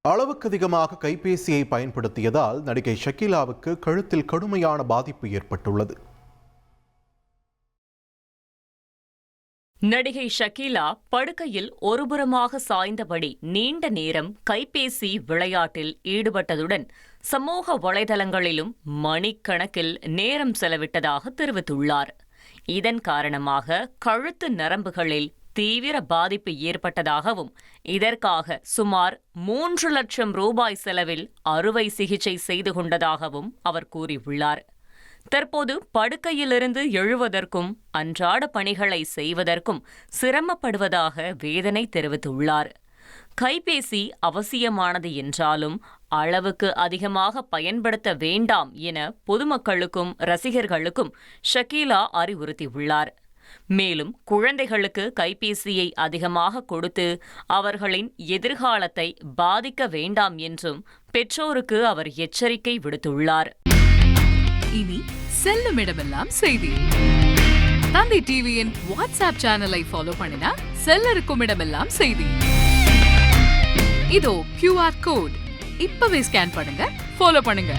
அளவுக்கு அதிகமாக கைபேசியை பயன்படுத்தியதால் நடிகை ஷக்கீலாவுக்கு கழுத்தில் கடுமையான பாதிப்பு ஏற்பட்டுள்ளது. நடிகை ஷக்கீலா படுக்கையில் ஒருபுறமாக சாய்ந்தபடி நீண்ட நேரம் கைபேசி விளையாட்டில் ஈடுபட்டதுடன் சமூக வலைதளங்களிலும் மணிக்கணக்கில் நேரம் செலவிட்டதாக தெரிவித்துள்ளார். இதன் காரணமாக கழுத்து நரம்புகளில் தீவிர பாதிப்பு ஏற்பட்டதாகவும் இதற்காக சுமார் 3 லட்சம் ரூபாய் செலவில் அறுவை சிகிச்சை செய்து கொண்டதாகவும் அவர் கூறியுள்ளார். தற்போது படுக்கையிலிருந்து எழுவதற்கும் அன்றாட பணிகளை செய்வதற்கும் சிரமப்படுவதாக வேதனை தெரிவித்துள்ளார். கைபேசி அவசியமானது என்றாலும் அளவுக்கு அதிகமாக பயன்படுத்த வேண்டாம் என பொதுமக்களுக்கும் ரசிகர்களுக்கும் ஷக்கீலா அறிவுறுத்தியுள்ளார். மேலும் குழந்தைகளுக்கு கைபேசியை அதிகமாக கொடுத்து அவர்களின் எதிர்காலத்தை பாதிக்க வேண்டாம் என்றும் பெற்றோருக்கு அவர் எச்சரிக்கை விடுத்துள்ளார். இனி செல்லும் இடமெல்லாம் செய்தி. தந்தி டிவியின் வாட்ஸ்அப் சேனலை ஃபாலோ பண்ணினா செல்ல இருக்கும் இடமெல்லாம் செய்தி. இதோ QR கோட் இப்பவே ஸ்கேன் பண்ணுங்க, ஃபாலோ பண்ணுங்க.